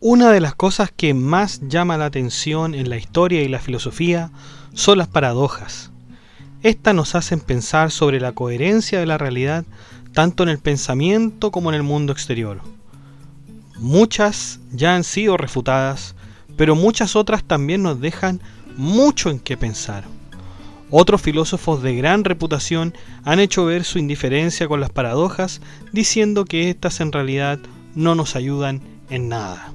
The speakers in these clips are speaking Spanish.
Una de las cosas que más llama la atención en la historia y la filosofía son las paradojas. Estas nos hacen pensar sobre la coherencia de la realidad tanto en el pensamiento como en el mundo exterior. Muchas ya han sido refutadas, pero muchas otras también nos dejan mucho en qué pensar. Otros filósofos de gran reputación han hecho ver su indiferencia con las paradojas, diciendo que éstas en realidad no nos ayudan en nada.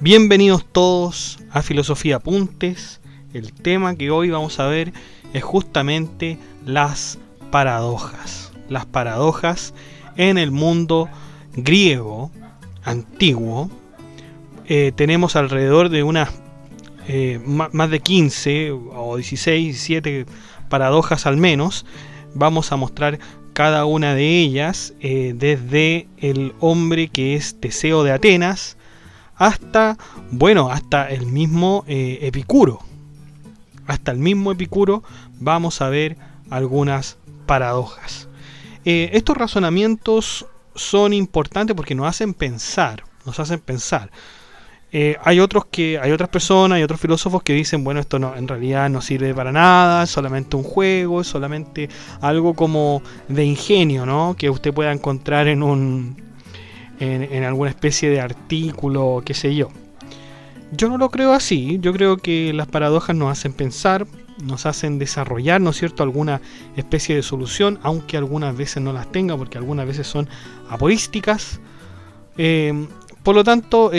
Bienvenidos todos a Filosofía Apuntes. El tema que hoy vamos a ver es justamente las paradojas. Las paradojas en el mundo griego antiguo. Tenemos alrededor de unas más de 15 o 16, 17 paradojas al menos. Vamos a mostrar cada una de ellas desde el hombre que es Teseo de Atenas hasta el mismo Epicuro. Hasta el mismo Epicuro vamos a ver algunas paradojas. Estos razonamientos son importantes porque nos hacen pensar. Hay otras personas, hay otros filósofos que dicen, bueno, esto no, en realidad no sirve para nada, es solamente un juego, es solamente algo como de ingenio, ¿no? Que usted pueda encontrar en alguna especie de artículo, qué sé yo. Yo no lo creo así. Yo creo que las paradojas nos hacen pensar, nos hacen desarrollar, ¿no es cierto?, alguna especie de solución, aunque algunas veces no las tenga, porque algunas veces son aporísticas. Por lo tanto,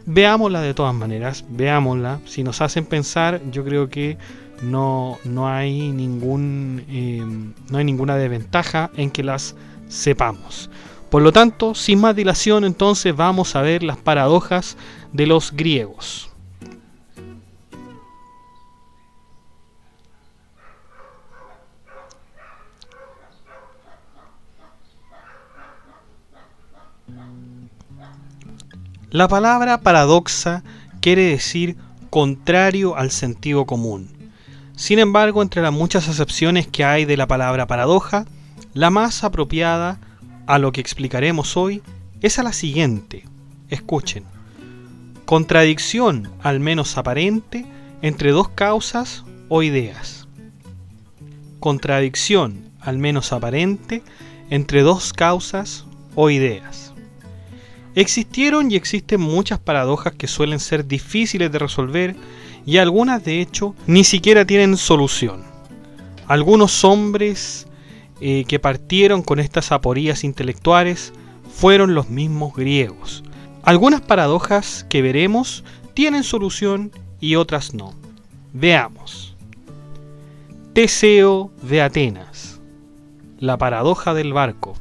veámosla de todas maneras, veámosla. Si nos hacen pensar, yo creo que no hay ninguna desventaja en que las sepamos. Por lo tanto, sin más dilación, entonces vamos a ver las paradojas de los griegos. La palabra paradoxa quiere decir contrario al sentido común. Sin embargo, entre las muchas acepciones que hay de la palabra paradoja, la más apropiada a lo que explicaremos hoy es a la siguiente. Escuchen. Contradicción, al menos aparente, entre dos causas o ideas. Contradicción, al menos aparente, entre dos causas o ideas. Existieron y existen muchas paradojas que suelen ser difíciles de resolver y algunas, de hecho, ni siquiera tienen solución. Algunos hombres que partieron con estas aporías intelectuales fueron los mismos griegos. Algunas paradojas que veremos tienen solución y otras no. Veamos. Teseo de Atenas. La paradoja del barco.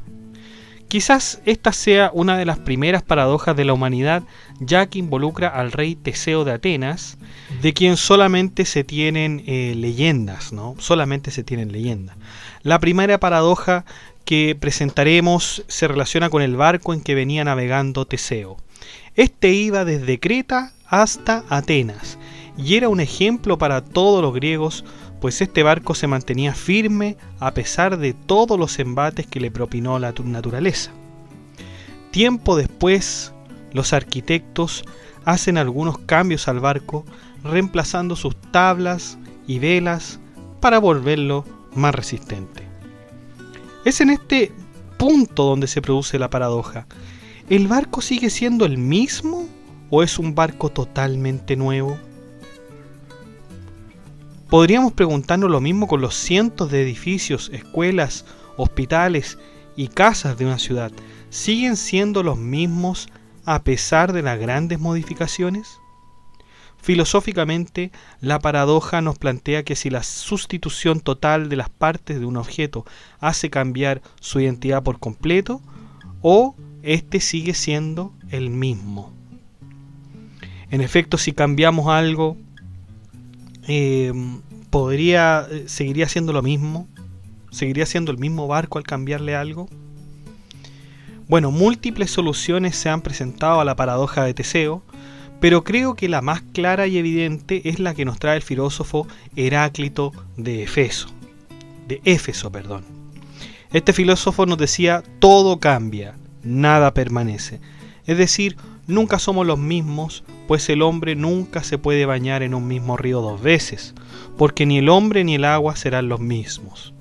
Quizás esta sea una de las primeras paradojas de la humanidad, ya que involucra al rey Teseo de Atenas, de quien solamente se tienen leyendas, ¿no? Solamente se tienen leyendas. La primera paradoja que presentaremos se relaciona con el barco en que venía navegando Teseo. Este iba desde Creta hasta Atenas y era un ejemplo para todos los griegos, pues este barco se mantenía firme a pesar de todos los embates que le propinó la naturaleza. Tiempo después, los arquitectos hacen algunos cambios al barco, reemplazando sus tablas y velas para volverlo más resistente. Es en este punto donde se produce la paradoja. ¿El barco sigue siendo el mismo o es un barco totalmente nuevo? Podríamos preguntarnos lo mismo con los cientos de edificios, escuelas, hospitales y casas de una ciudad. ¿Siguen siendo los mismos a pesar de las grandes modificaciones? Filosóficamente, la paradoja nos plantea que si la sustitución total de las partes de un objeto hace cambiar su identidad por completo, o éste sigue siendo el mismo. En efecto, si cambiamos algo, seguiría siendo lo mismo. ¿Seguiría siendo el mismo barco al cambiarle algo? Bueno, múltiples soluciones se han presentado a la paradoja de Teseo, pero creo que la más clara y evidente es la que nos trae el filósofo Heráclito de Éfeso. Este filósofo nos decía: todo cambia, nada permanece. Es decir, nunca somos los mismos, pues el hombre nunca se puede bañar en un mismo río 2 veces, porque ni el hombre ni el agua serán los mismos.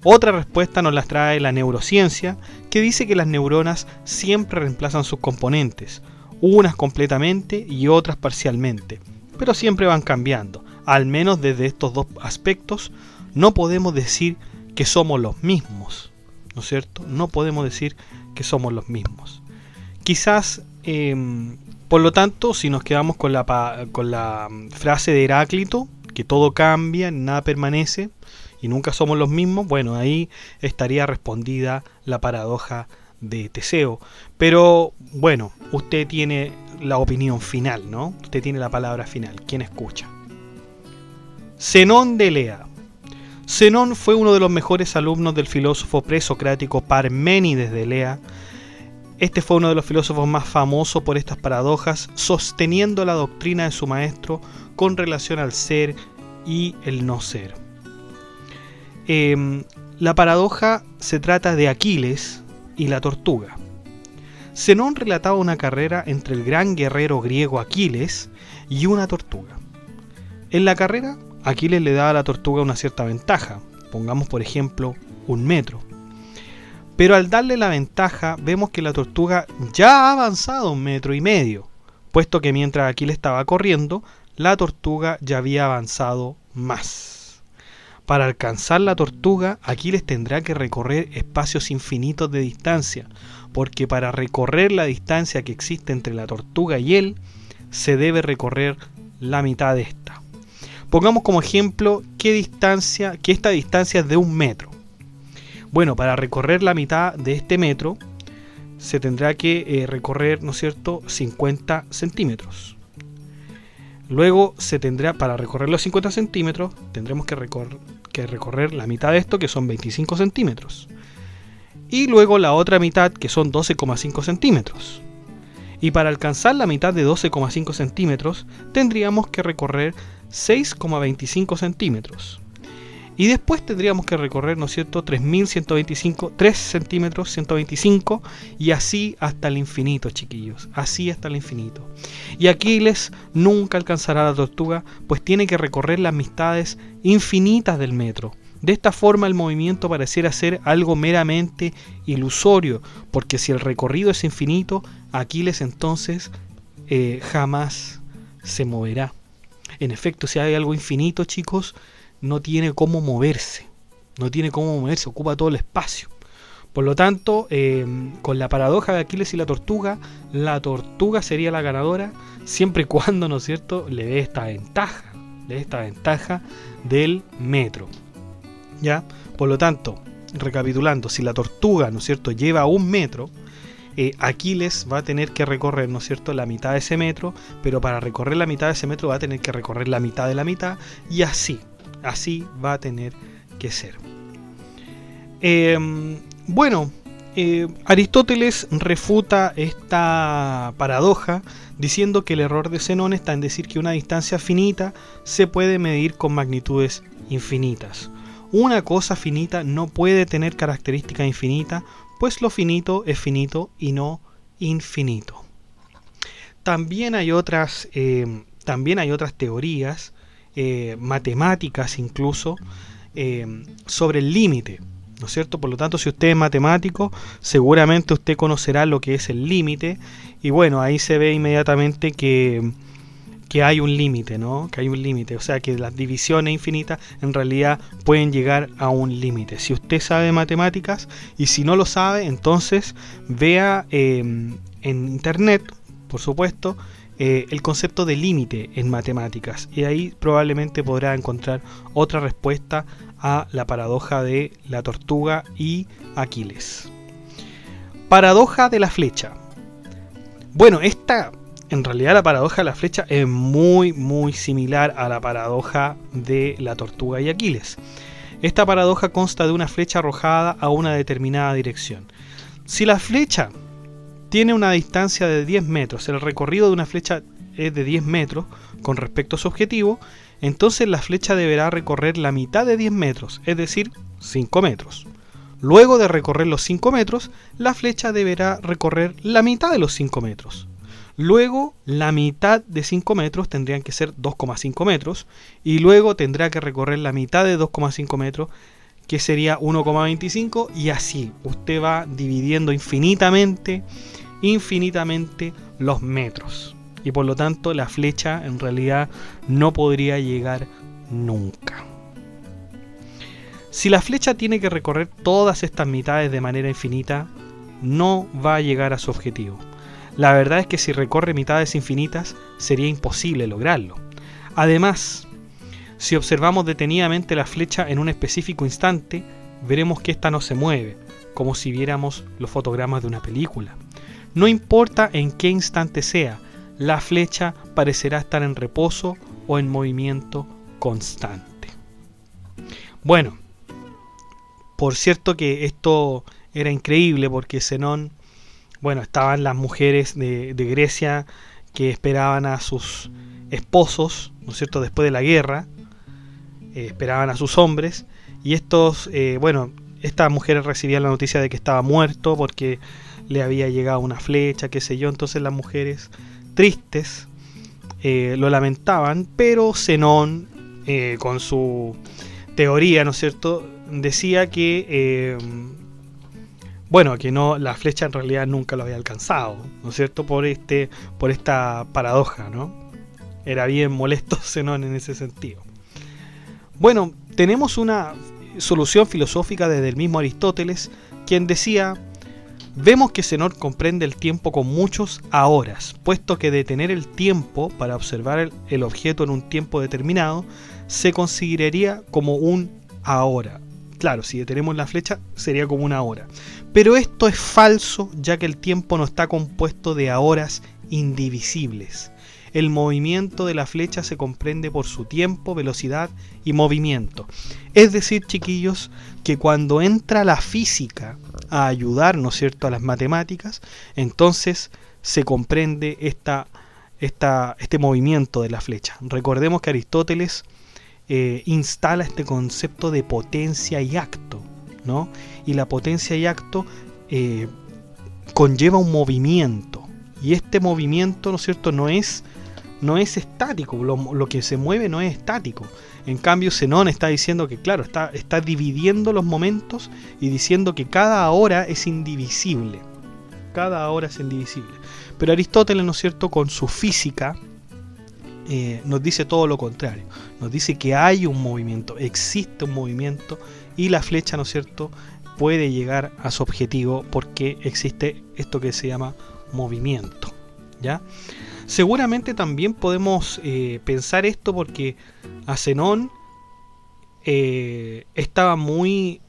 Otra respuesta nos la trae la neurociencia, que dice que las neuronas siempre reemplazan sus componentes, unas completamente y otras parcialmente, pero siempre van cambiando. Al menos desde estos dos aspectos no podemos decir que somos los mismos, ¿no es cierto? No podemos decir que somos los mismos. Quizás, por lo tanto, si nos quedamos con la frase de Heráclito, que todo cambia, nada permanece y nunca somos los mismos, bueno, ahí estaría respondida la paradoja de Teseo. Pero bueno, usted tiene la opinión final, ¿no? Usted tiene la palabra final. ¿Quién escucha? Zenón de Elea. Zenón fue uno de los mejores alumnos del filósofo presocrático Parménides de Elea. Este fue uno de los filósofos más famosos por estas paradojas, sosteniendo la doctrina de su maestro con relación al ser y el no ser. La paradoja se trata de Aquiles y la tortuga. Zenón relataba una carrera entre el gran guerrero griego Aquiles y una tortuga. En la carrera, Aquiles le daba a la tortuga una cierta ventaja, pongamos por ejemplo 1 metro. Pero al darle la ventaja, vemos que la tortuga ya ha avanzado 1,5 metros, puesto que mientras Aquiles estaba corriendo, la tortuga ya había avanzado más. Para alcanzar la tortuga, Aquiles tendrá que recorrer espacios infinitos de distancia, porque para recorrer la distancia que existe entre la tortuga y él, se debe recorrer la mitad de esta. Pongamos como ejemplo que esta distancia es de 1 metro. Bueno, para recorrer la mitad de este metro, se tendrá que recorrer, ¿no es cierto?, 50 centímetros. Luego para recorrer los 50 centímetros, tendremos que recorrer la mitad de esto, que son 25 centímetros. Y luego la otra mitad, que son 12,5 centímetros. Y para alcanzar la mitad de 12,5 centímetros, tendríamos que recorrer 6,25 centímetros. Y después tendríamos que recorrer, ¿no es cierto?, 3 centímetros, 125, y así hasta el infinito, chiquillos, así hasta el infinito. Y Aquiles nunca alcanzará a la tortuga, pues tiene que recorrer las mitades infinitas del metro. De esta forma el movimiento pareciera ser algo meramente ilusorio, porque si el recorrido es infinito, Aquiles entonces jamás se moverá. En efecto, si hay algo infinito, chicos, no tiene cómo moverse, ocupa todo el espacio. Por lo tanto, con la paradoja de Aquiles y la tortuga sería la ganadora, siempre y cuando, ¿no es cierto?, le dé esta ventaja del metro. ¿Ya? Por lo tanto, recapitulando, si la tortuga, ¿no es cierto?, lleva 1 metro, Aquiles va a tener que recorrer, ¿no es cierto?, la mitad de ese metro, pero para recorrer la mitad de ese metro va a tener que recorrer la mitad de la mitad, y así va a tener que ser. Aristóteles refuta esta paradoja diciendo que el error de Zenón está en decir que una distancia finita se puede medir con magnitudes infinitas. Una cosa finita no puede tener características infinitas, pues lo finito es finito y no infinito. También hay otras teorías matemáticas incluso sobre el límite, ¿no es cierto? Por lo tanto, si usted es matemático, seguramente usted conocerá lo que es el límite, y bueno, ahí se ve inmediatamente que hay un límite, ¿no? Que hay un límite, o sea que las divisiones infinitas en realidad pueden llegar a un límite. Si usted sabe matemáticas, y si no lo sabe, entonces vea en internet, por supuesto, el concepto de límite en matemáticas, y ahí probablemente podrá encontrar otra respuesta a la paradoja de la tortuga y Aquiles. Paradoja de la flecha. Bueno, en realidad la paradoja de la flecha es muy similar a la paradoja de la tortuga y Aquiles. Esta paradoja consta de una flecha arrojada a una determinada dirección. Si la flecha tiene una distancia de 10 metros, el recorrido de una flecha es de 10 metros con respecto a su objetivo, entonces la flecha deberá recorrer la mitad de 10 metros, es decir, 5 metros. Luego de recorrer los 5 metros, la flecha deberá recorrer la mitad de los 5 metros. Luego, la mitad de 5 metros tendrían que ser 2,5 metros. Y luego tendrá que recorrer la mitad de 2,5 metros, que sería 1,25. Y así, usted va dividiendo infinitamente los metros. Y por lo tanto, la flecha en realidad no podría llegar nunca. Si la flecha tiene que recorrer todas estas mitades de manera infinita, no va a llegar a su objetivo. La verdad es que si recorre mitades infinitas, sería imposible lograrlo. Además, si observamos detenidamente la flecha en un específico instante, veremos que ésta no se mueve, como si viéramos los fotogramas de una película. No importa en qué instante sea, la flecha parecerá estar en reposo o en movimiento constante. Bueno, por cierto que esto era increíble porque Zenón, bueno, estaban las mujeres de Grecia que esperaban a sus esposos, ¿no es cierto?, después de la guerra, esperaban a sus hombres, y estos, estas mujeres recibían la noticia de que estaba muerto porque le había llegado una flecha, qué sé yo. Entonces las mujeres, tristes, lo lamentaban, pero Zenón, con su teoría, ¿no es cierto?, decía que que no, la flecha en realidad nunca lo había alcanzado, ¿no es cierto?, por esta paradoja, ¿no? Era bien molesto Zenón en ese sentido. Bueno, tenemos una solución filosófica desde el mismo Aristóteles, quien decía: vemos que Zenón comprende el tiempo con muchos ahoras, puesto que detener el tiempo para observar el objeto en un tiempo determinado se consideraría como un ahora. Claro, si detenemos la flecha sería como una hora. Pero esto es falso, ya que el tiempo no está compuesto de ahoras indivisibles. El movimiento de la flecha se comprende por su tiempo, velocidad y movimiento. Es decir, chiquillos, que cuando entra la física a ayudar, ¿no es cierto?, a las matemáticas, entonces se comprende este movimiento de la flecha. Recordemos que Aristóteles instala este concepto de potencia y acto, ¿no? Y la potencia y acto conlleva un movimiento, y este movimiento, ¿no es cierto?, no es estático. Lo que se mueve no es estático. En cambio, Zenón está diciendo que, claro, está dividiendo los momentos y diciendo que cada hora es indivisible. Cada hora es indivisible. Pero Aristóteles, ¿no es cierto?, con su física nos dice todo lo contrario. Nos dice que hay un movimiento, existe un movimiento, y la flecha, ¿no es cierto?, puede llegar a su objetivo porque existe esto que se llama movimiento, ¿ya? Seguramente también podemos pensar esto porque a Zenón estaba muy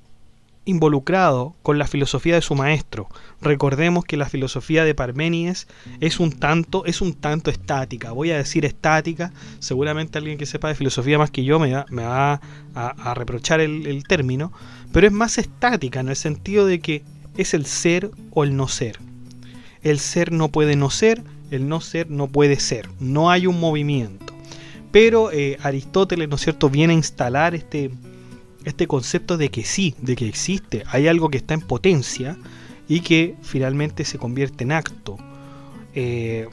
involucrado con la filosofía de su maestro. Recordemos que la filosofía de Parménides es un tanto estática. Voy a decir estática, seguramente alguien que sepa de filosofía más que yo me va a reprochar el término, pero es más estática en el sentido de que es el ser o el no ser. El ser no puede no ser, el no ser no puede ser, no hay un movimiento. Pero Aristóteles, ¿no es cierto?, viene a instalar este concepto de que sí, de que existe, hay algo que está en potencia y que finalmente se convierte en acto.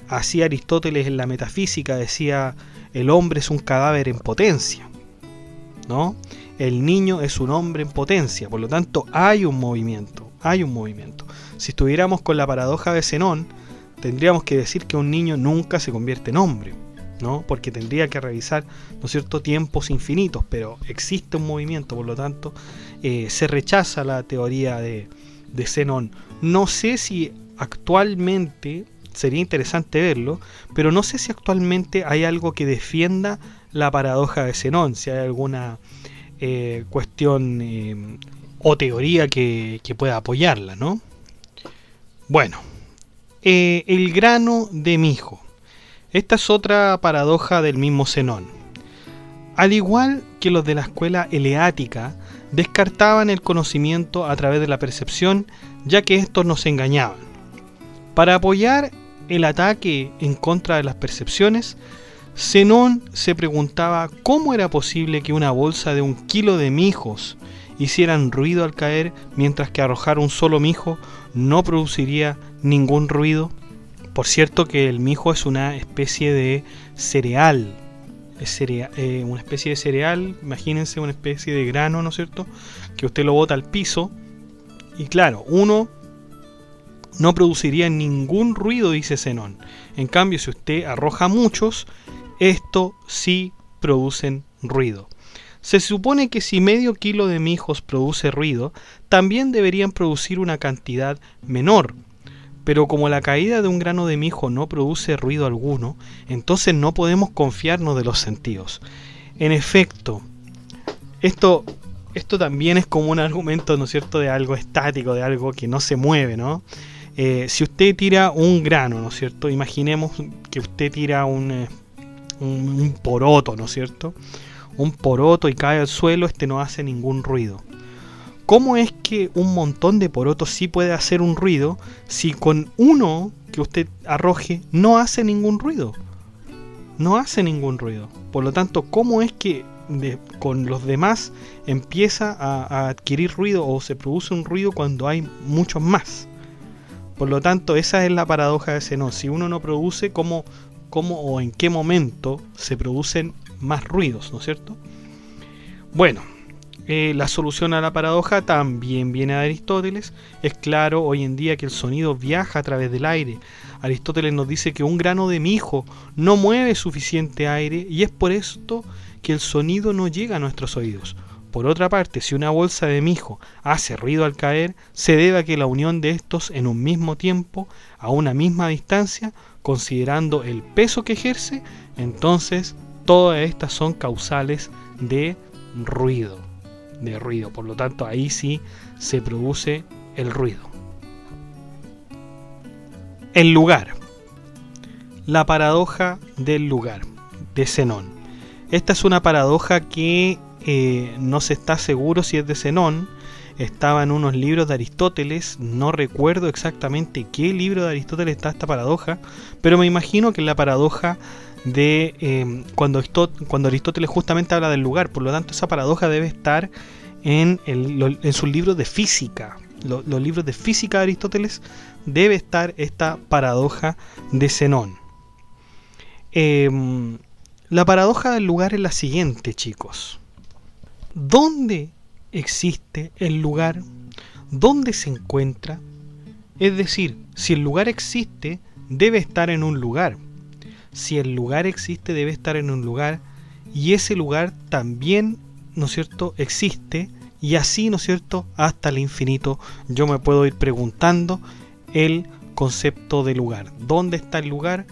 Así Aristóteles en la metafísica decía: el hombre es un cadáver en potencia, ¿no? El niño es un hombre en potencia, por lo tanto hay un movimiento, Si estuviéramos con la paradoja de Zenón, tendríamos que decir que un niño nunca se convierte en hombre, ¿no? Porque tendría que revisar, ¿no es cierto?, tiempos infinitos, pero existe un movimiento, por lo tanto se rechaza la teoría de Zenón. No sé si actualmente, sería interesante verlo, pero no sé si actualmente hay algo que defienda la paradoja de Zenón, si hay alguna cuestión o teoría que pueda apoyarla, ¿no? Bueno, el grano de mijo. Esta es otra paradoja del mismo Zenón. Al igual que los de la escuela eleática, descartaban el conocimiento a través de la percepción, ya que estos nos engañaban. Para apoyar el ataque en contra de las percepciones, Zenón se preguntaba cómo era posible que una bolsa de 1 kilo de mijos hicieran ruido al caer, mientras que arrojar un solo mijo no produciría ningún ruido. Por cierto que el mijo es una especie de cereal. Una especie de cereal, imagínense una especie de grano, ¿no es cierto? Que usted lo bota al piso y claro, uno no produciría ningún ruido, dice Zenón. En cambio, si usted arroja muchos, esto sí producen ruido. Se supone que si medio kilo de mijos produce ruido, también deberían producir una cantidad menor. Pero como la caída de un grano de mijo no produce ruido alguno, entonces no podemos confiarnos de los sentidos. En efecto, esto también es como un argumento, ¿no es cierto?, de algo estático, de algo que no se mueve, ¿no? Si usted tira un grano, ¿no es cierto?, imaginemos que usted tira un poroto, ¿no es cierto?, un poroto y cae al suelo, no hace ningún ruido. ¿Cómo es que un montón de porotos sí puede hacer un ruido si con uno que usted arroje no hace ningún ruido? No hace ningún ruido. Por lo tanto, ¿cómo es que con los demás empieza a adquirir ruido o se produce un ruido cuando hay muchos más? Por lo tanto, esa es la paradoja de Zenón. Si uno no produce, ¿cómo o en qué momento se producen más ruidos, ¿no es cierto? Bueno, la solución a la paradoja también viene de Aristóteles. Es claro hoy en día que el sonido viaja a través del aire. Aristóteles nos dice que un grano de mijo no mueve suficiente aire y es por esto que el sonido no llega a nuestros oídos. Por otra parte, si una bolsa de mijo hace ruido al caer, se debe a que la unión de estos en un mismo tiempo, a una misma distancia, considerando el peso que ejerce, entonces todas estas son causales de ruido. Por lo tanto, ahí sí se produce el ruido. El lugar. La paradoja del lugar, de Zenón. Esta es una paradoja que no se está seguro si es de Zenón. Estaba en unos libros de Aristóteles. No recuerdo exactamente qué libro de Aristóteles está esta paradoja, pero me imagino que es la paradoja de cuando Aristóteles justamente habla del lugar. Por lo tanto, esa paradoja debe estar en sus libros de física. Los libros de física de Aristóteles debe estar esta paradoja de Zenón. La paradoja del lugar es la siguiente, chicos. ¿Dónde existe el lugar? ¿Dónde se encuentra? Es decir, si el lugar existe, debe estar en un lugar. Si el lugar existe, debe estar en un lugar, y ese lugar también, ¿no es cierto?, existe, y así, ¿no es cierto?, hasta el infinito yo me puedo ir preguntando el concepto de lugar. ¿Dónde está el lugar?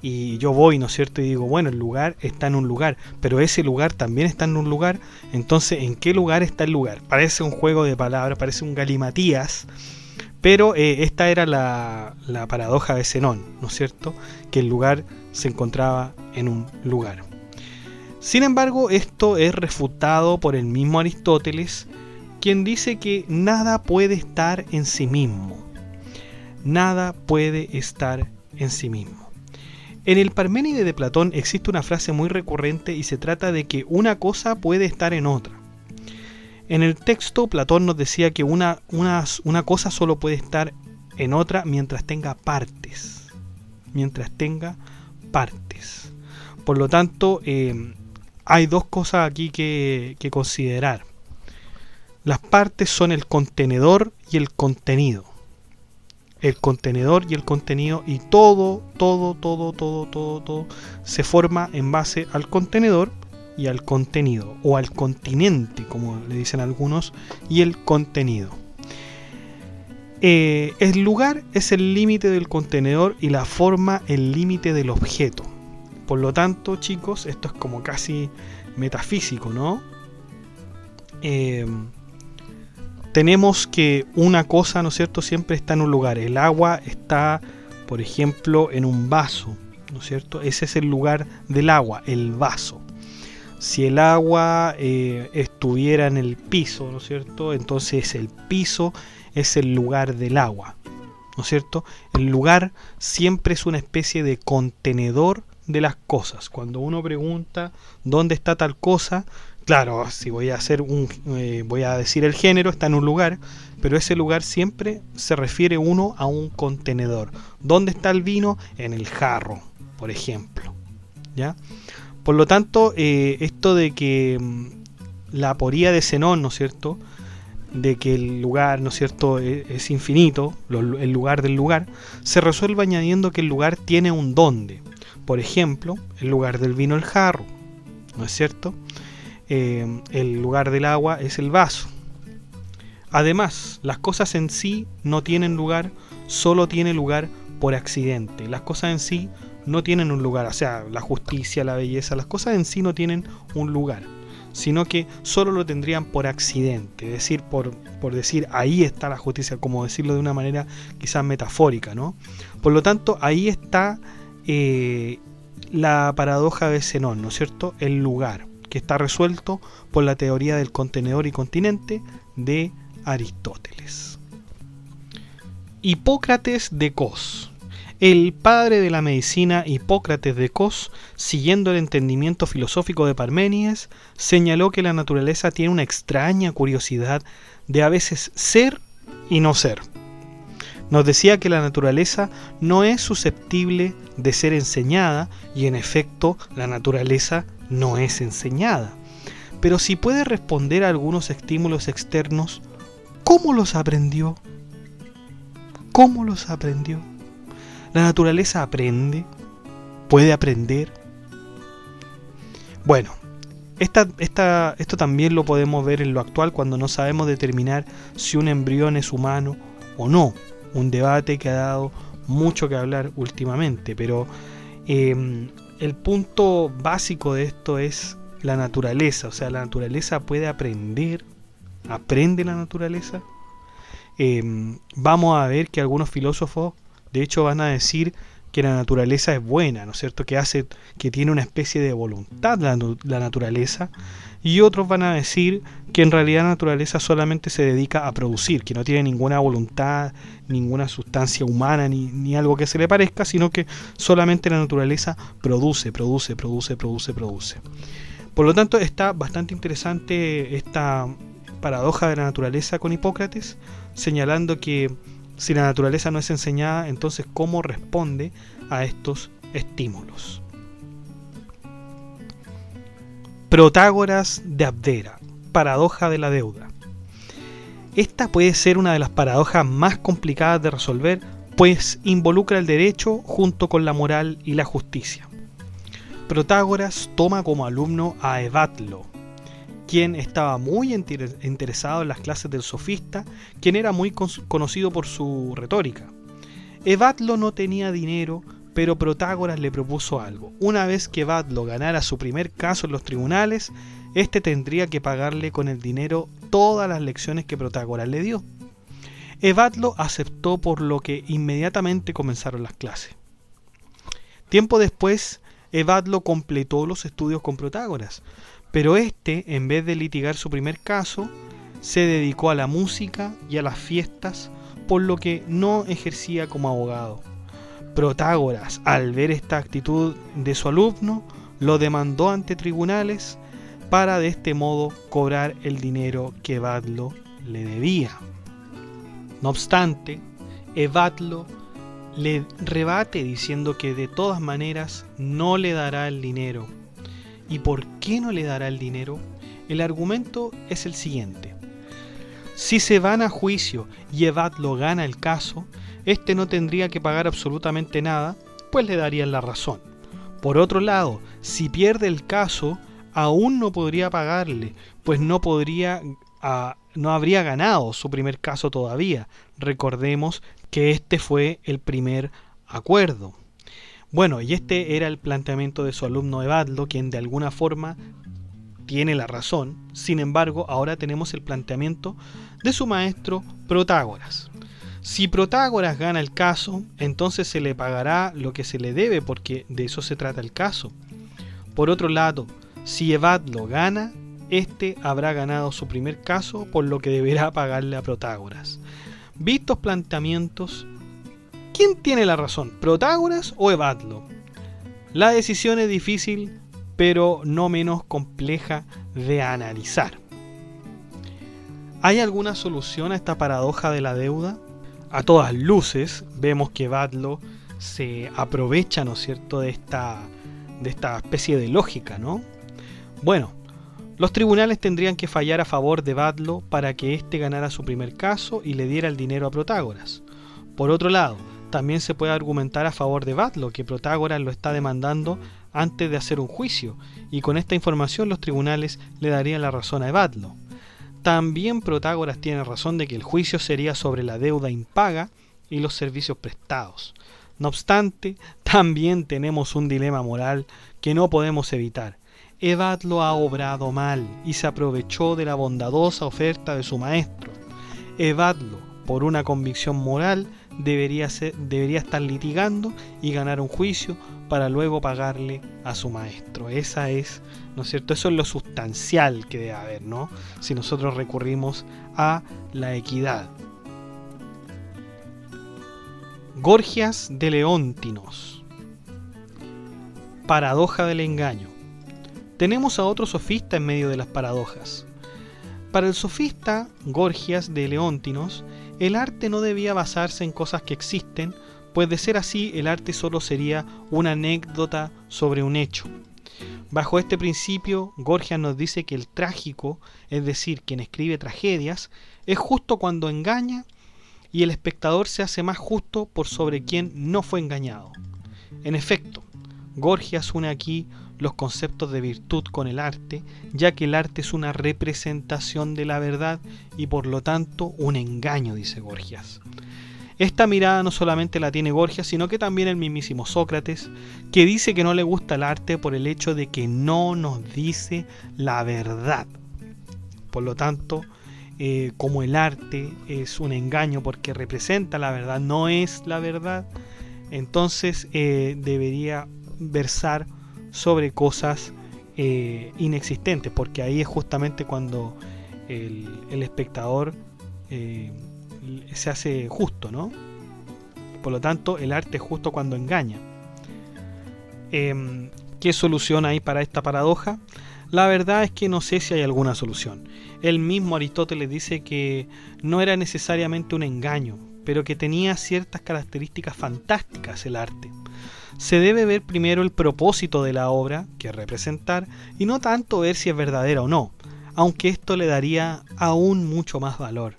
Y yo voy, ¿no es cierto?, y digo, bueno, el lugar está en un lugar, pero ese lugar también está en un lugar, entonces, ¿en qué lugar está el lugar? Parece un juego de palabras, parece un galimatías, pero esta era la paradoja de Zenón, ¿no es cierto?, que el lugar se encontraba en un lugar. Sin embargo, esto es refutado por el mismo Aristóteles, quien dice que nada puede estar en sí mismo. Nada puede estar en sí mismo. En el Parménide de Platón existe una frase muy recurrente y se trata de que una cosa puede estar en otra. En el texto, Platón nos decía que una cosa solo puede estar en otra mientras tenga partes. Por lo tanto, hay dos cosas aquí que considerar. Las partes son el contenedor y el contenido. El contenedor y el contenido, y todo se forma en base al contenedor y al contenido, o al continente, como le dicen algunos, y el contenido. El lugar es el límite del contenedor y la forma el límite del objeto. Por lo tanto, chicos, esto es como casi metafísico, ¿no? Tenemos que una cosa, ¿no es cierto?, siempre está en un lugar. El agua está, por ejemplo, en un vaso, ¿no es cierto? Ese es el lugar del agua, el vaso. Si el agua estuviera en el piso, ¿no es cierto?, entonces el piso es el lugar del agua, ¿no es cierto? El lugar siempre es una especie de contenedor de las cosas. Cuando uno pregunta dónde está tal cosa, Claro, si voy a hacer voy a decir el género, está en un lugar, pero ese lugar siempre se refiere uno a un contenedor. ¿Dónde está el vino? En el jarro, por ejemplo. ¿Ya? Por lo tanto, esto de que la aporía de Zenón, ¿no es cierto?, de que el lugar, ¿no es cierto?, es infinito, el lugar del lugar, se resuelve añadiendo que el lugar tiene un dónde. Por ejemplo, el lugar del vino el jarro, ¿no es cierto? El lugar del agua es el vaso. Además, las cosas en sí no tienen lugar, solo tiene lugar por accidente. Las cosas en sí no tienen un lugar, o sea, la justicia, la belleza, las cosas en sí no tienen un lugar, sino que solo lo tendrían por accidente, es decir, por decir ahí está la justicia, como decirlo de una manera quizás metafórica, ¿no? Por lo tanto, ahí está la paradoja de Zenón, ¿no es cierto? El lugar, que está resuelto por la teoría del contenedor y continente de Aristóteles. Hipócrates de Cos. El padre de la medicina, Hipócrates de Cos, siguiendo el entendimiento filosófico de Parménides, señaló que la naturaleza tiene una extraña curiosidad de a veces ser y no ser. Nos decía que la naturaleza no es susceptible de ser enseñada, y en efecto la naturaleza no es enseñada. Pero si puede responder a algunos estímulos externos, ¿cómo los aprendió? ¿Cómo los aprendió? ¿La naturaleza aprende? ¿Puede aprender? Bueno, esto también lo podemos ver en lo actual cuando no sabemos determinar si un embrión es humano o no. Un debate que ha dado mucho que hablar últimamente, pero el punto básico de esto es la naturaleza. O sea, la naturaleza puede aprender. ¿Aprende la naturaleza? Vamos a ver que algunos filósofos de hecho van a decir que la naturaleza es buena, ¿no es cierto? Que tiene una especie de voluntad la naturaleza, y otros van a decir que en realidad la naturaleza solamente se dedica a producir, que no tiene ninguna voluntad, ninguna sustancia humana, ni algo que se le parezca, sino que solamente la naturaleza produce. Por lo tanto, está bastante interesante esta paradoja de la naturaleza con Hipócrates, señalando que si la naturaleza no es enseñada, entonces ¿cómo responde a estos estímulos? Protágoras de Abdera, paradoja de la deuda. Esta puede ser una de las paradojas más complicadas de resolver, pues involucra el derecho junto con la moral y la justicia. Protágoras toma como alumno a Evatlo, quien estaba muy interesado en las clases del sofista, quien era muy conocido por su retórica. Evatlo no tenía dinero, pero Protágoras le propuso algo. Una vez que Evatlo ganara su primer caso en los tribunales, este tendría que pagarle con el dinero todas las lecciones que Protágoras le dio. Evatlo aceptó, por lo que inmediatamente comenzaron las clases. Tiempo después, Evatlo completó los estudios con Protágoras, pero este, en vez de litigar su primer caso, se dedicó a la música y a las fiestas, por lo que no ejercía como abogado. Protágoras, al ver esta actitud de su alumno, lo demandó ante tribunales para de este modo cobrar el dinero que Evatlo le debía. No obstante, Evatlo le rebate diciendo que de todas maneras no le dará el dinero. ¿Y por qué no le dará el dinero? El argumento es el siguiente. Si se van a juicio y Evatlo gana el caso, este no tendría que pagar absolutamente nada, pues le darían la razón. Por otro lado, si pierde el caso, aún no podría pagarle, pues no habría ganado su primer caso todavía. Recordemos que este fue el primer acuerdo. Bueno, y este era el planteamiento de su alumno Evatlo, quien de alguna forma tiene la razón. Sin embargo, ahora tenemos el planteamiento de su maestro Protágoras. Si Protágoras gana el caso, entonces se le pagará lo que se le debe, porque de eso se trata el caso. Por otro lado, si Evatlo gana, este habrá ganado su primer caso, por lo que deberá pagarle a Protágoras. Vistos planteamientos, ¿quién tiene la razón, Protágoras o Evatlo? La decisión es difícil, pero no menos compleja de analizar. ¿Hay alguna solución a esta paradoja de la deuda? A todas luces vemos que Vatlo se aprovecha, ¿no es cierto?, de esta especie de lógica, ¿no? Bueno, los tribunales tendrían que fallar a favor de Vatlo para que éste ganara su primer caso y le diera el dinero a Protágoras. Por otro lado, también se puede argumentar a favor de Vatlo, que Protágoras lo está demandando antes de hacer un juicio, y con esta información los tribunales le darían la razón a Vatlo. También Protágoras tiene razón de que el juicio sería sobre la deuda impaga y los servicios prestados. No obstante, también tenemos un dilema moral que no podemos evitar. Vatlo ha obrado mal y se aprovechó de la bondadosa oferta de su maestro. Vatlo, por una convicción moral, debería estar litigando y ganar un juicio para luego pagarle a su maestro. Esa es, ¿no es cierto? Eso es lo sustancial que debe haber, ¿no? Si nosotros recurrimos a la equidad. Gorgias de Leóntinos. Paradoja del engaño. Tenemos a otro sofista en medio de las paradojas. Para el sofista Gorgias de Leóntinos, el arte no debía basarse en cosas que existen, pues de ser así el arte solo sería una anécdota sobre un hecho. Bajo este principio, Gorgias nos dice que el trágico, es decir, quien escribe tragedias, es justo cuando engaña y el espectador se hace más justo por sobre quien no fue engañado. En efecto, Gorgias une aquí los conceptos de virtud con el arte, ya que el arte es una representación de la verdad y por lo tanto un engaño, dice Gorgias. Esta mirada no solamente la tiene Gorgias, sino que también el mismísimo Sócrates, que dice que no le gusta el arte por el hecho de que no nos dice la verdad. Por lo tanto, como el arte es un engaño porque representa la verdad, no es la verdad, entonces debería versar sobre cosas inexistentes, porque ahí es justamente cuando el espectador se hace justo, ¿no? Por lo tanto, el arte es justo cuando engaña. ¿Qué solución hay para esta paradoja? La verdad es que no sé si hay alguna solución. El mismo Aristóteles dice que no era necesariamente un engaño, pero que tenía ciertas características fantásticas el arte. Se debe ver primero el propósito de la obra, que es representar, y no tanto ver si es verdadera o no, aunque esto le daría aún mucho más valor.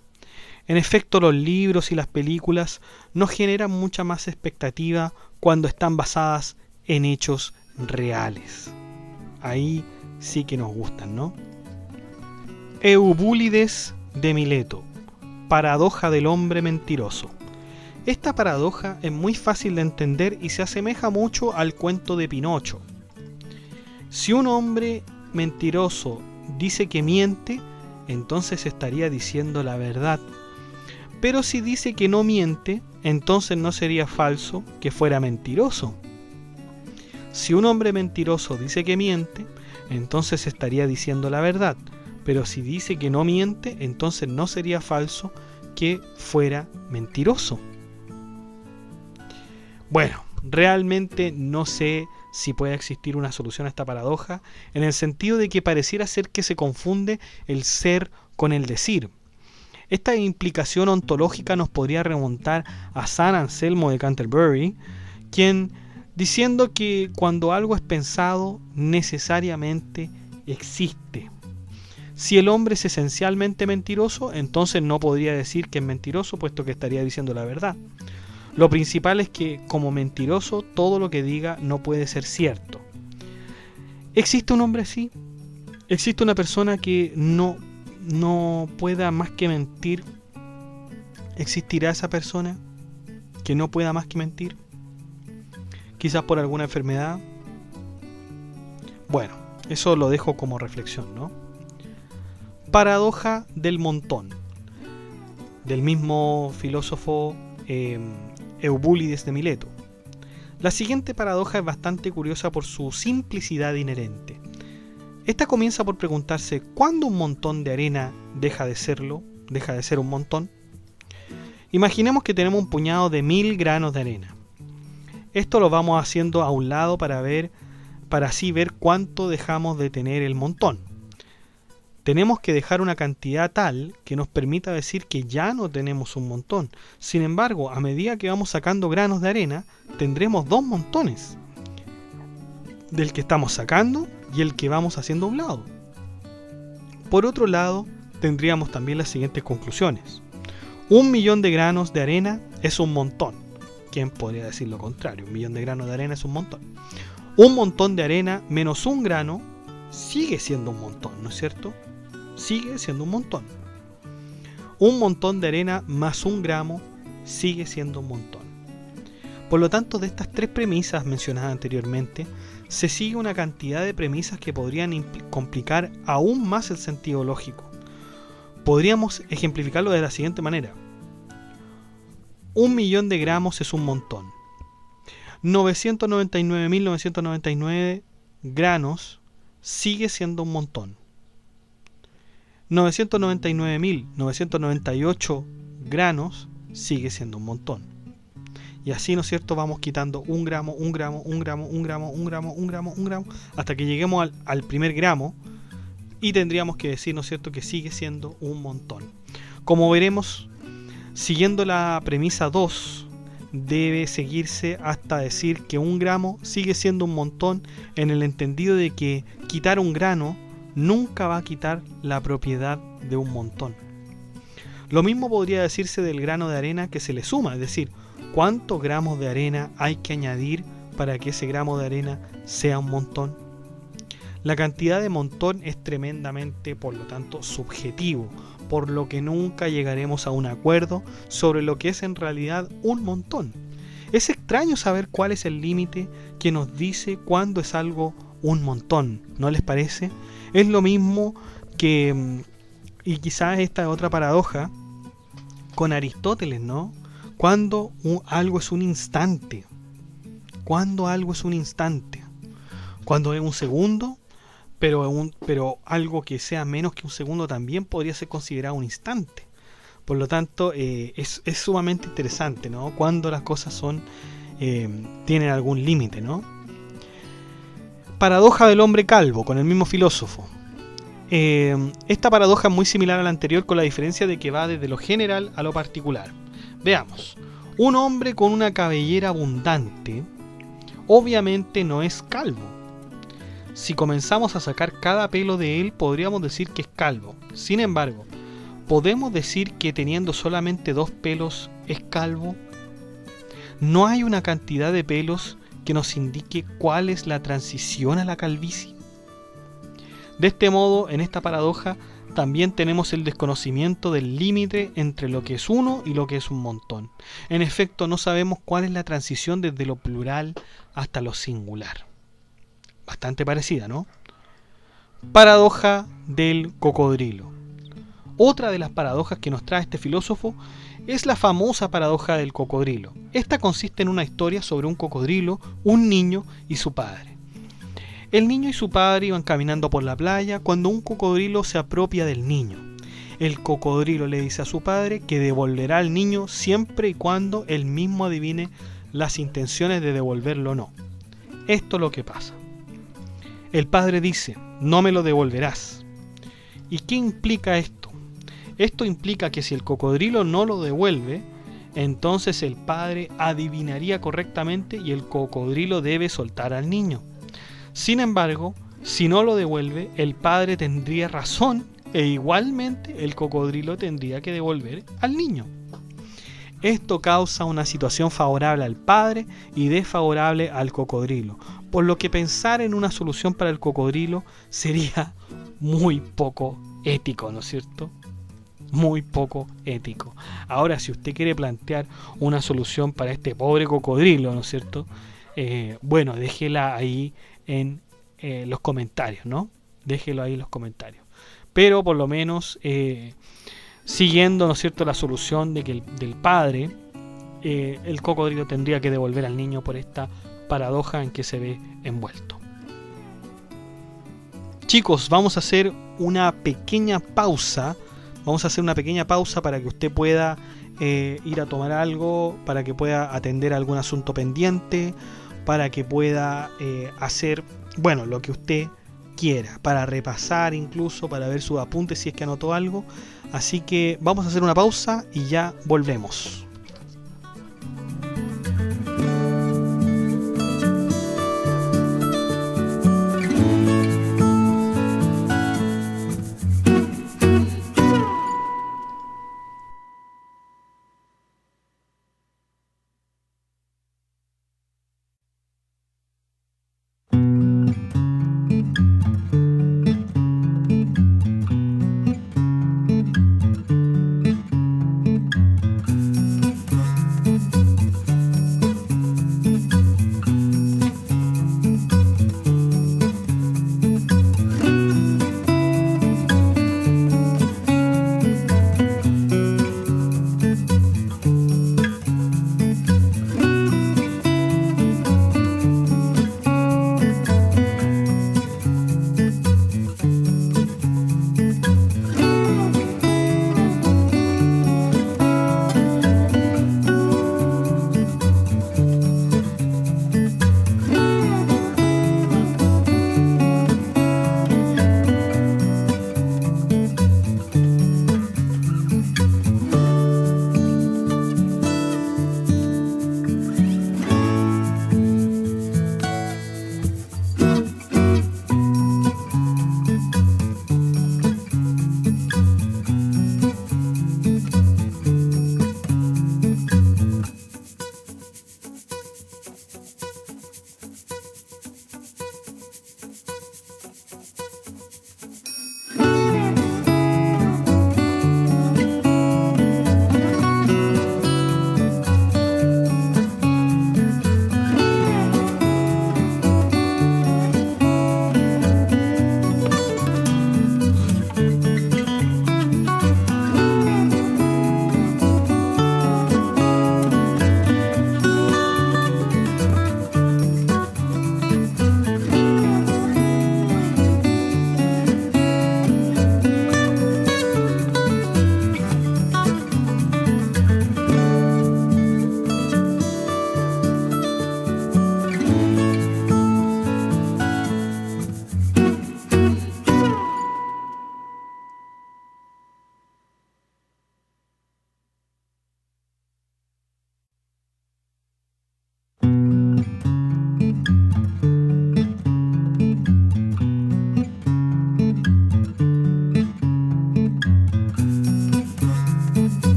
En efecto, los libros y las películas nos generan mucha más expectativa cuando están basadas en hechos reales. Ahí sí que nos gustan, ¿no? Eubúlides de Mileto. Paradoja del hombre mentiroso. Esta paradoja es muy fácil de entender y se asemeja mucho al cuento de Pinocho. Si un hombre mentiroso dice que miente, entonces estaría diciendo la verdad. Pero si dice que no miente, entonces no sería falso que fuera mentiroso. Si un hombre mentiroso dice que miente, entonces estaría diciendo la verdad. Pero si dice que no miente, entonces no sería falso que fuera mentiroso. Bueno, realmente no sé si puede existir una solución a esta paradoja, en el sentido de que pareciera ser que se confunde el ser con el decir. Esta implicación ontológica nos podría remontar a San Anselmo de Canterbury, quien, diciendo que cuando algo es pensado, necesariamente existe. Si el hombre es esencialmente mentiroso, entonces no podría decir que es mentiroso, puesto que estaría diciendo la verdad. Lo principal es que, como mentiroso, todo lo que diga no puede ser cierto. ¿Existe un hombre así? ¿Existe una persona que no pueda más que mentir? ¿Existirá esa persona que no pueda más que mentir? Quizás por alguna enfermedad. Bueno, eso lo dejo como reflexión, ¿no? Paradoja del montón, del mismo filósofo Eubúlides de Mileto. La siguiente paradoja es bastante curiosa por su simplicidad inherente. Esta comienza por preguntarse ¿cuándo un montón de arena deja de serlo? ¿Deja de ser un montón? Imaginemos que tenemos un puñado de 1000 granos de arena. Esto lo vamos haciendo a un lado para para así ver cuánto dejamos de tener el montón. Tenemos que dejar una cantidad tal que nos permita decir que ya no tenemos un montón. Sin embargo, a medida que vamos sacando granos de arena, tendremos dos montones. Del que estamos sacando y el que vamos haciendo a un lado. Por otro lado, tendríamos también las siguientes conclusiones. 1.000.000 de granos de arena es un montón. ¿Quién podría decir lo contrario? 1.000.000 de granos de arena es un montón. Un montón de arena menos un grano sigue siendo un montón, ¿no es cierto? Sigue siendo un montón. Un montón de arena más un gramo sigue siendo un montón. Por lo tanto, de estas tres premisas mencionadas anteriormente, se sigue una cantidad de premisas que podrían complicar aún más el sentido lógico. Podríamos ejemplificarlo de la siguiente manera. 1.000.000 de gramos es un montón. 999.999 granos sigue siendo un montón. 999.998 granos sigue siendo un montón. Y así, ¿no es cierto?, vamos quitando un gramo, un gramo, un gramo, un gramo, un gramo, un gramo, un gramo, hasta que lleguemos al primer gramo y tendríamos que decir, ¿no es cierto?, que sigue siendo un montón. Como veremos, siguiendo la premisa 2, debe seguirse hasta decir que un gramo sigue siendo un montón, en el entendido de que quitar un grano nunca va a quitar la propiedad de un montón. Lo mismo podría decirse del grano de arena que se le suma, es decir, ¿cuántos gramos de arena hay que añadir para que ese gramo de arena sea un montón? La cantidad de montón es tremendamente, por lo tanto, subjetivo, por lo que nunca llegaremos a un acuerdo sobre lo que es en realidad un montón. Es extraño saber cuál es el límite que nos dice cuándo es algo un montón, ¿no les parece? Es lo mismo que, y quizás esta es otra paradoja, con Aristóteles, ¿no? Cuando algo es un instante. Cuando algo es un instante. Cuando es un segundo, pero algo que sea menos que un segundo también podría ser considerado un instante. Por lo tanto, es sumamente interesante, ¿no? Cuando las cosas tienen algún límite, ¿no? Paradoja del hombre calvo, con el mismo filósofo. Esta paradoja es muy similar a la anterior, con la diferencia de que va desde lo general a lo particular. Veamos, un hombre con una cabellera abundante obviamente no es calvo. Si comenzamos a sacar cada pelo de él, podríamos decir que es calvo. Sin embargo, ¿podemos decir que teniendo solamente 2 pelos es calvo? ¿No hay una cantidad de pelos que nos indique cuál es la transición a la calvicie? De este modo, en esta paradoja, también tenemos el desconocimiento del límite entre lo que es uno y lo que es un montón. En efecto, no sabemos cuál es la transición desde lo plural hasta lo singular. Bastante parecida, ¿no? Paradoja del cocodrilo. Otra de las paradojas que nos trae este filósofo es la famosa paradoja del cocodrilo. Esta consiste en una historia sobre un cocodrilo, un niño y su padre. El niño y su padre iban caminando por la playa cuando un cocodrilo se apropia del niño. El cocodrilo le dice a su padre que devolverá al niño siempre y cuando él mismo adivine las intenciones de devolverlo o no. Esto es lo que pasa. El padre dice, no me lo devolverás. ¿Y qué implica esto? Esto implica que si el cocodrilo no lo devuelve, entonces el padre adivinaría correctamente y el cocodrilo debe soltar al niño. Sin embargo, si no lo devuelve, el padre tendría razón e igualmente el cocodrilo tendría que devolver al niño. Esto causa una situación favorable al padre y desfavorable al cocodrilo, por lo que pensar en una solución para el cocodrilo sería muy poco ético, ¿no es cierto? Muy poco ético. Ahora, si usted quiere plantear una solución para este pobre cocodrilo, ¿no es cierto? Bueno, déjela ahí en los comentarios, ¿no? Déjelo ahí en los comentarios. Pero por lo menos siguiendo, ¿no es cierto?, la solución de que del padre, el cocodrilo tendría que devolver al niño por esta paradoja en que se ve envuelto. Chicos, vamos a hacer una pequeña pausa. Vamos a hacer una pequeña pausa para que usted pueda ir a tomar algo, para que pueda atender algún asunto pendiente, para que pueda hacer bueno, lo que usted quiera, para repasar incluso, para ver sus apuntes si es que anotó algo. Así que vamos a hacer una pausa y ya volvemos.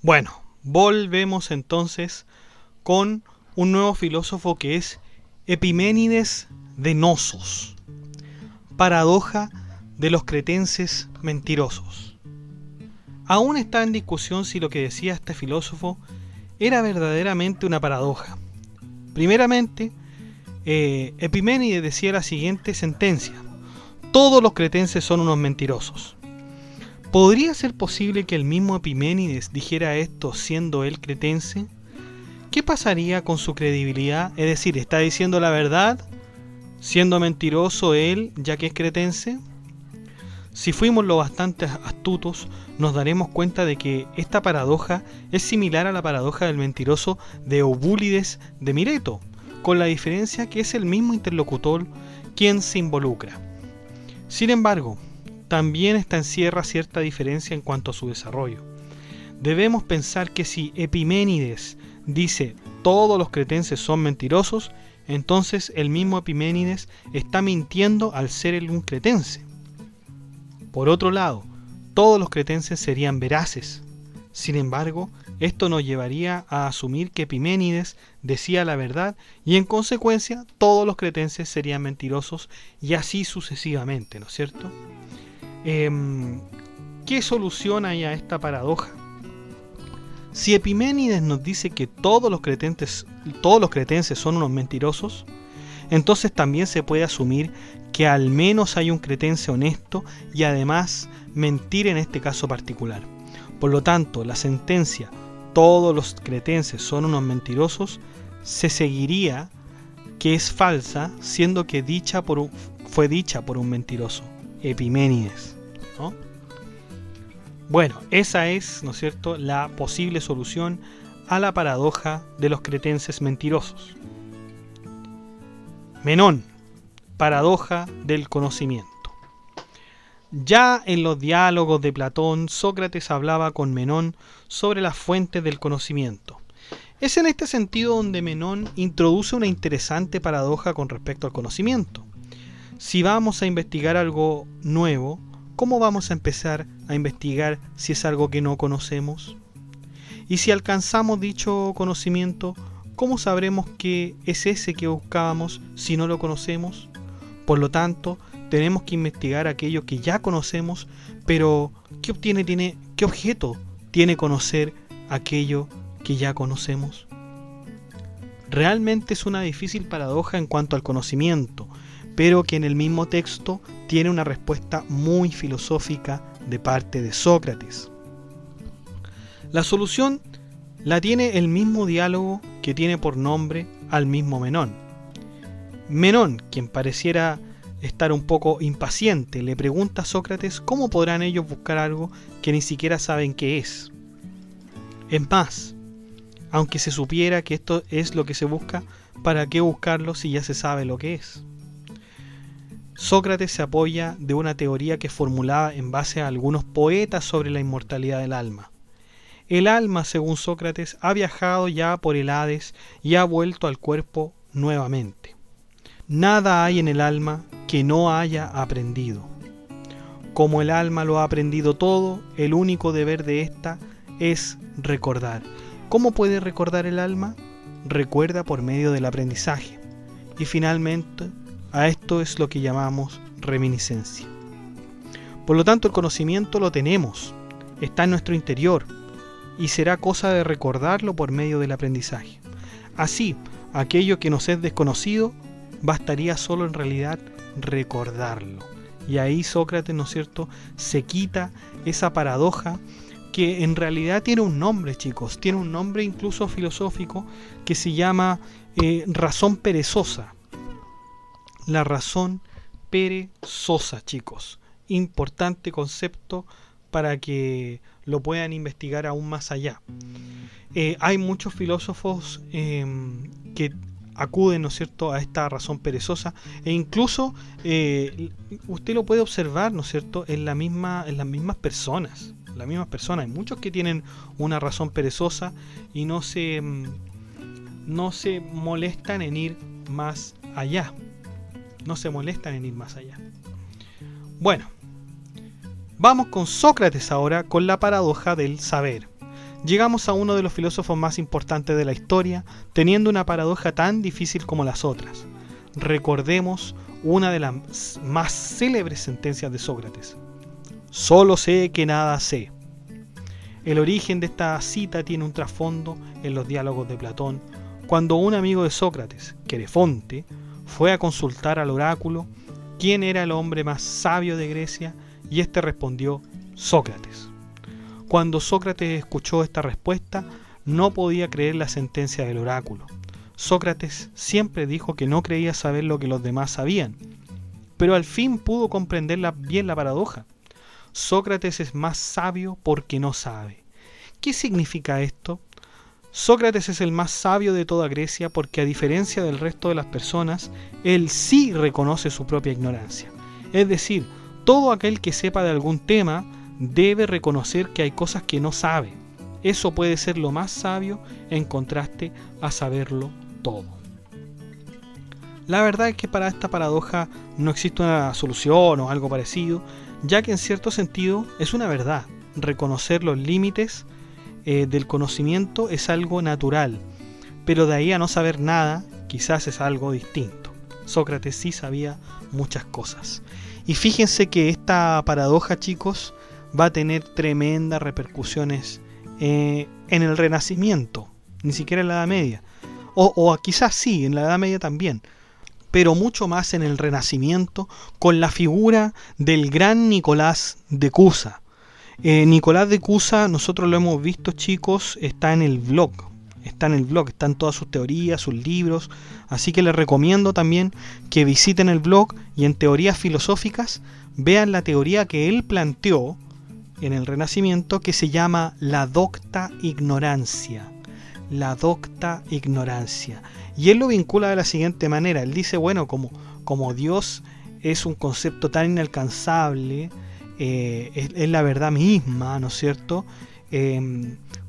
Bueno, volvemos entonces con un nuevo filósofo que es Epiménides de Nosos. Paradoja de los cretenses mentirosos. Aún está en discusión si lo que decía este filósofo era verdaderamente una paradoja. Primeramente, Epiménides decía la siguiente sentencia: todos los cretenses son unos mentirosos. ¿Podría ser posible que el mismo Epiménides dijera esto siendo él cretense? ¿Qué pasaría con su credibilidad? Es decir, ¿está diciendo la verdad siendo mentiroso él, ya que es cretense? Si fuimos lo bastante astutos, nos daremos cuenta de que esta paradoja es similar a la paradoja del mentiroso de Eubúlides de Mileto, con la diferencia que es el mismo interlocutor quien se involucra. Sin embargo, también encierra cierta diferencia en cuanto a su desarrollo. Debemos pensar que si Epiménides dice todos los cretenses son mentirosos, entonces el mismo Epiménides está mintiendo al ser él un cretense. Por otro lado, todos los cretenses serían veraces. Sin embargo, esto nos llevaría a asumir que Epiménides decía la verdad y en consecuencia todos los cretenses serían mentirosos y así sucesivamente, ¿no es cierto? ¿Qué solución hay a esta paradoja? Si Epiménides nos dice que todos los cretenses son unos mentirosos, entonces también se puede asumir que al menos hay un cretense honesto y además mentir en este caso particular. Por lo tanto, la sentencia todos los cretenses son unos mentirosos se seguiría que es falsa, siendo que fue dicha por un mentiroso, Epiménides, ¿no? Bueno, esa es, ¿no es cierto?, la posible solución a la paradoja de los cretenses mentirosos. Menón, paradoja del conocimiento. Ya en los diálogos de Platón, Sócrates hablaba con Menón sobre las fuentes del conocimiento. Es en este sentido donde Menón introduce una interesante paradoja con respecto al conocimiento. Si vamos a investigar algo nuevo, ¿cómo vamos a empezar a investigar si es algo que no conocemos? Y si alcanzamos dicho conocimiento, ¿cómo sabremos que es ese que buscábamos si no lo conocemos? Por lo tanto, tenemos que investigar aquello que ya conocemos, pero ¿qué objeto tiene conocer aquello que ya conocemos? Realmente es una difícil paradoja en cuanto al conocimiento, pero que en el mismo texto tiene una respuesta muy filosófica de parte de Sócrates. La solución la tiene el mismo diálogo que tiene por nombre al mismo Menón. Menón, quien pareciera estar un poco impaciente, le pregunta a Sócrates cómo podrán ellos buscar algo que ni siquiera saben qué es. Es más, aunque se supiera que esto es lo que se busca, ¿para qué buscarlo si ya se sabe lo que es? Sócrates se apoya de una teoría que formulaba en base a algunos poetas sobre la inmortalidad del alma. El alma, según Sócrates, ha viajado ya por el Hades y ha vuelto al cuerpo nuevamente. Nada hay en el alma que no haya aprendido. Como el alma lo ha aprendido todo, el único deber de ésta es recordar. ¿Cómo puede recordar el alma? Recuerda por medio del aprendizaje. Y finalmente, a esto es lo que llamamos reminiscencia. Por lo tanto, el conocimiento lo tenemos, está en nuestro interior, y será cosa de recordarlo por medio del aprendizaje. Así, aquello que nos es desconocido, bastaría solo en realidad recordarlo. Y ahí Sócrates, ¿no es cierto?, se quita esa paradoja que en realidad tiene un nombre, chicos, tiene un nombre incluso filosófico que se llama razón perezosa. La razón perezosa, chicos. Importante concepto para que lo puedan investigar aún más allá. Hay muchos filósofos que acuden, ¿no es cierto?, a esta razón perezosa, e incluso usted lo puede observar, ¿no es cierto?, en las mismas personas. Hay muchos que tienen una razón perezosa y no se molestan en ir más allá. Bueno, vamos con Sócrates ahora con la paradoja del saber. Llegamos a uno de los filósofos más importantes de la historia, teniendo una paradoja tan difícil como las otras. recordemos una de las más célebres sentencias de Sócrates. Solo sé que nada sé. El origen de esta cita tiene un trasfondo en los diálogos de Platón, cuando un amigo de Sócrates, Querefonte, fue a consultar al oráculo quién era el hombre más sabio de Grecia, y éste respondió: Sócrates. Cuando Sócrates escuchó esta respuesta, no podía creer la sentencia del oráculo. Sócrates siempre dijo que no creía saber lo que los demás sabían, pero al fin pudo comprender bien la paradoja. Sócrates es más sabio porque no sabe. ¿Qué significa esto? Sócrates es el más sabio de toda Grecia porque, a diferencia del resto de las personas, él sí reconoce su propia ignorancia. Es decir, todo aquel que sepa de algún tema debe reconocer que hay cosas que no sabe. Eso puede ser lo más sabio en contraste a saberlo todo. La verdad es que para esta paradoja no existe una solución o algo parecido, ya que en cierto sentido es una verdad. Reconocer los límites del conocimiento es algo natural, pero de ahí a no saber nada quizás es algo distinto. Sócrates sí sabía muchas cosas. Y fíjense que esta paradoja, chicos, va a tener tremendas repercusiones en el Renacimiento, ni siquiera en la Edad Media, o quizás sí, en la Edad Media también, pero mucho más en el Renacimiento, con la figura del gran Nicolás de Cusa. Nicolás de Cusa, nosotros lo hemos visto, chicos, está en el blog, están todas sus teorías, sus libros, así que les recomiendo también que visiten el blog y en teorías filosóficas vean la teoría que él planteó en el Renacimiento, que se llama la docta ignorancia. La docta ignorancia. Y él lo vincula de la siguiente manera. Él dice, bueno, como Dios es un concepto tan inalcanzable, es la verdad misma, ¿no es cierto?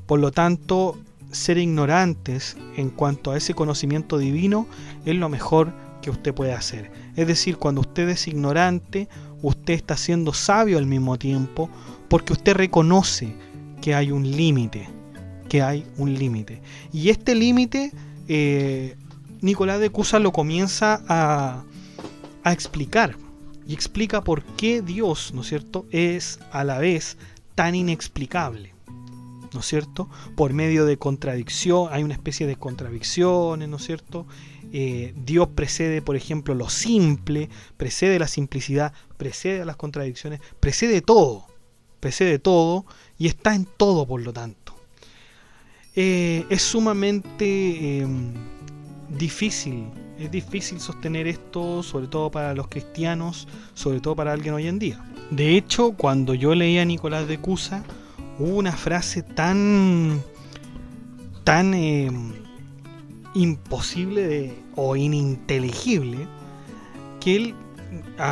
Por lo tanto, ser ignorantes en cuanto a ese conocimiento divino es lo mejor que usted puede hacer. Es decir, cuando usted es ignorante, usted está siendo sabio al mismo tiempo, porque usted reconoce que hay un límite, y este límite Nicolás de Cusa lo comienza a explicar, y explica por qué Dios, ¿no es cierto?, es a la vez tan inexplicable, ¿no es cierto?, por medio de contradicción. Hay una especie de contradicciones, ¿no es cierto? Dios precede, por ejemplo, lo simple, precede la simplicidad, precede a las contradicciones, precede todo y está en todo, por lo tanto. Es sumamente difícil sostener esto, sobre todo para los cristianos, sobre todo para alguien hoy en día. De hecho, cuando yo leía a Nicolás de Cusa, hubo una frase tan imposible o ininteligible que él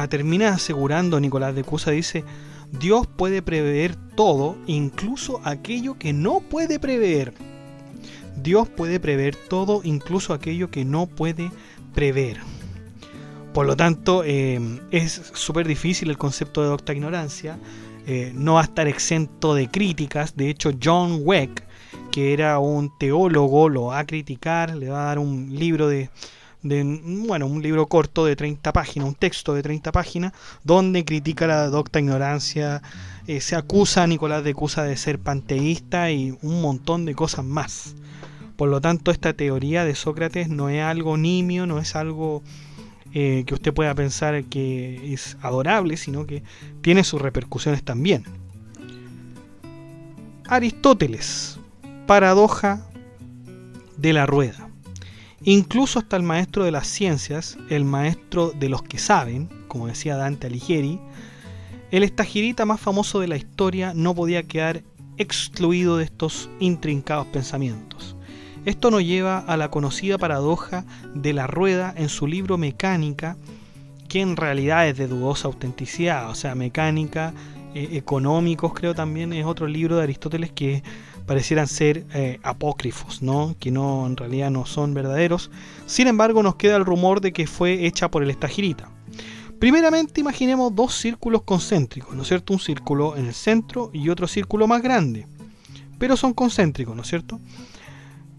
termina asegurando. Nicolás de Cusa dice: Dios puede prever todo, incluso aquello que no puede prever. Dios puede prever todo, incluso aquello que no puede prever. Por lo tanto, es súper difícil el concepto de docta ignorancia. No va a estar exento de críticas. De hecho, John Weck, que era un teólogo, lo va a criticar, le va a dar un libro un libro corto de 30 páginas, un texto de 30 páginas, donde critica la docta ignorancia, se acusa a Nicolás de Cusa de ser panteísta y un montón de cosas más. Por lo tanto, esta teoría de Sócrates no es algo nimio, no es algo que usted pueda pensar que es adorable, sino que tiene sus repercusiones también. Aristóteles, paradoja de la rueda. Incluso hasta el maestro de las ciencias, el maestro de los que saben, como decía Dante Alighieri, el estagirita más famoso de la historia, no podía quedar excluido de estos intrincados pensamientos. Esto nos lleva a la conocida paradoja de la rueda en su libro Mecánica, que en realidad es de dudosa autenticidad. O sea, Mecánica, Económicos, creo también es otro libro de Aristóteles que parecieran ser apócrifos, ¿no? Que no, en realidad no son verdaderos. Sin embargo, nos queda el rumor de que fue hecha por el estagirita. Primeramente, imaginemos dos círculos concéntricos, ¿no es cierto? Un círculo en el centro y otro círculo más grande, pero son concéntricos, ¿no es cierto?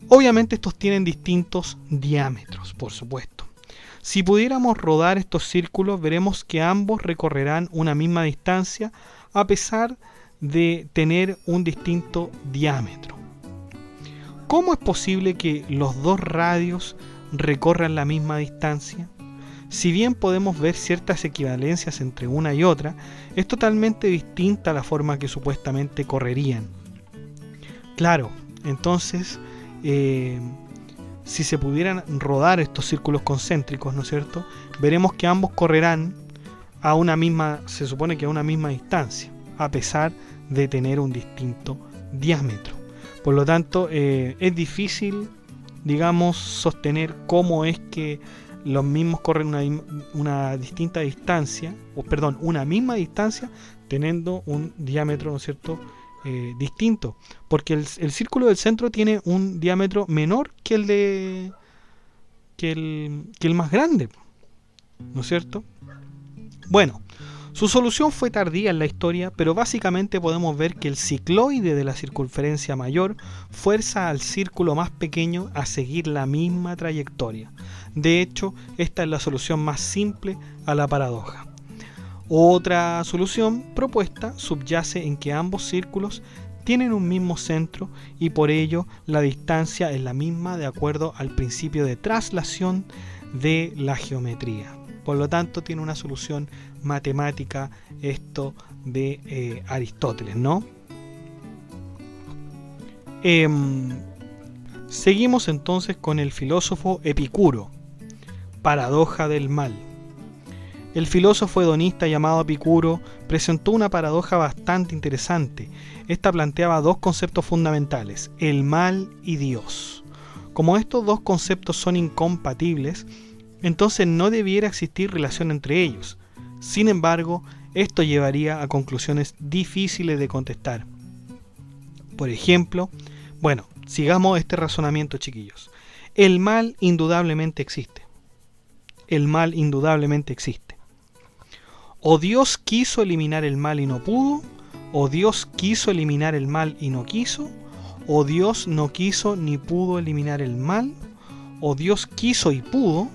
Obviamente estos tienen distintos diámetros, por supuesto. Si pudiéramos rodar estos círculos, veremos que ambos recorrerán una misma distancia a pesar de tener un distinto diámetro. ¿Cómo es posible que los dos radios recorran la misma distancia? Si bien podemos ver ciertas equivalencias entre una y otra, es totalmente distinta la forma que supuestamente correrían. Claro, entonces, si se pudieran rodar estos círculos concéntricos, ¿no es cierto?, veremos que ambos correrán a una misma, se supone que a una misma distancia, a pesar de tener un distinto diámetro. Por lo tanto, es difícil, digamos, sostener cómo es que los mismos corren una distinta distancia, una misma distancia, teniendo un diámetro, ¿no es cierto?, distinto, porque el círculo del centro tiene un diámetro menor que el más grande, ¿no es cierto? Bueno, su solución fue tardía en la historia, pero básicamente podemos ver que el cicloide de la circunferencia mayor fuerza al círculo más pequeño a seguir la misma trayectoria. De hecho, esta es la solución más simple a la paradoja. Otra solución propuesta subyace en que ambos círculos tienen un mismo centro y por ello la distancia es la misma de acuerdo al principio de traslación de la geometría. Por lo tanto, tiene una solución matemática esto de Aristóteles, ¿no? Seguimos entonces con el filósofo Epicuro, paradoja del mal. El filósofo hedonista llamado Epicuro presentó una paradoja bastante interesante. Esta planteaba dos conceptos fundamentales, el mal y Dios. Como estos dos conceptos son incompatibles, entonces no debiera existir relación entre ellos. Sin embargo, esto llevaría a conclusiones difíciles de contestar. Por ejemplo, sigamos este razonamiento, chiquillos. El mal indudablemente existe. El mal indudablemente existe. O Dios quiso eliminar el mal y no pudo, o Dios quiso eliminar el mal y no quiso, o Dios no quiso ni pudo eliminar el mal, o Dios quiso y pudo.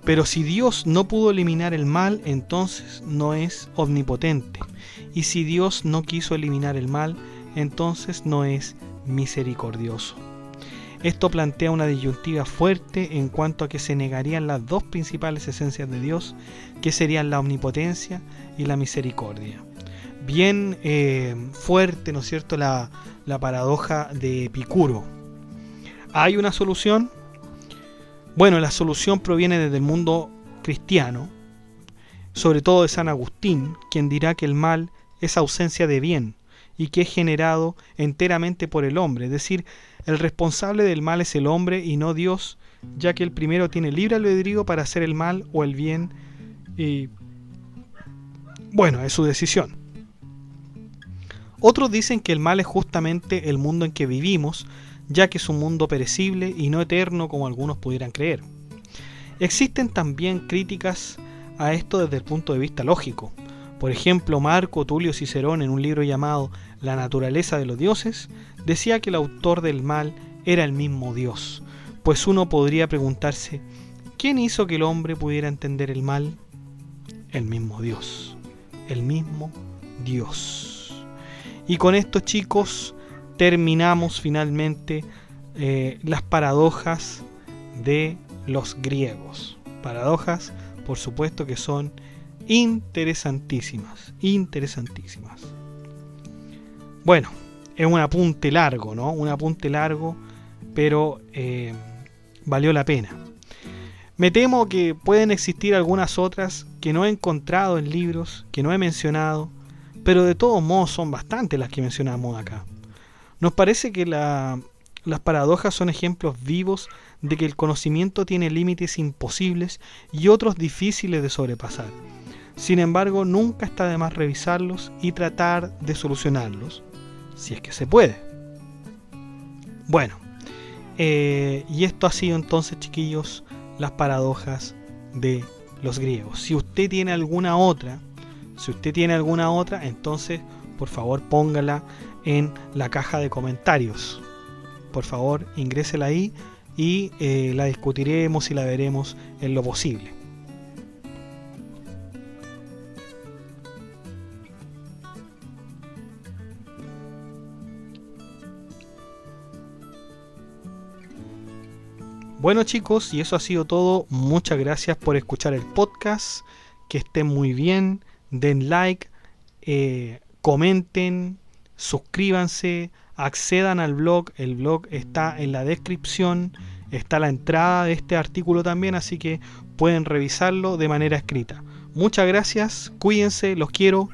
Pero si Dios no pudo eliminar el mal, entonces no es omnipotente. Y si Dios no quiso eliminar el mal, entonces no es misericordioso. Esto plantea una disyuntiva fuerte en cuanto a que se negarían las dos principales esencias de Dios, que serían la omnipotencia y la misericordia. Bien fuerte, ¿no es cierto?, la paradoja de Epicuro. ¿Hay una solución? Bueno, la solución proviene desde el mundo cristiano, sobre todo de San Agustín, quien dirá que el mal es ausencia de bien y que es generado enteramente por el hombre, es decir, el responsable del mal es el hombre y no Dios, ya que el primero tiene libre albedrío para hacer el mal o el bien y es su decisión. Otros dicen que el mal es justamente el mundo en que vivimos, ya que es un mundo perecible y no eterno como algunos pudieran creer. Existen también críticas a esto desde el punto de vista lógico. Por ejemplo, Marco Tulio Cicerón, en un libro llamado La naturaleza de los dioses, decía que el autor del mal era el mismo Dios. Pues uno podría preguntarse, ¿quién hizo que el hombre pudiera entender el mal? El mismo Dios. El mismo Dios. Y con esto, chicos, terminamos finalmente las paradojas de los griegos. Paradojas, por supuesto, que son interesantísimas. Bueno, es un apunte largo, ¿no? Un apunte largo, pero valió la pena. Me temo que pueden existir algunas otras que no he encontrado en libros, que no he mencionado, pero de todos modos son bastantes las que mencionamos acá. Nos parece que las paradojas son ejemplos vivos de que el conocimiento tiene límites imposibles y otros difíciles de sobrepasar. Sin embargo, nunca está de más revisarlos y tratar de solucionarlos, si es que se puede. Bueno, y esto ha sido entonces, chiquillos, las paradojas de los griegos. Si usted tiene alguna otra, entonces, por favor, póngala en la caja de comentarios. Por favor, ingrésela ahí y la discutiremos y la veremos en lo posible. Bueno chicos, y eso ha sido todo. Muchas gracias por escuchar el podcast. Que estén muy bien. Den like, comenten, suscríbanse, accedan al blog. El blog está en la descripción. Está la entrada de este artículo también, así que pueden revisarlo de manera escrita. Muchas gracias, cuídense, los quiero.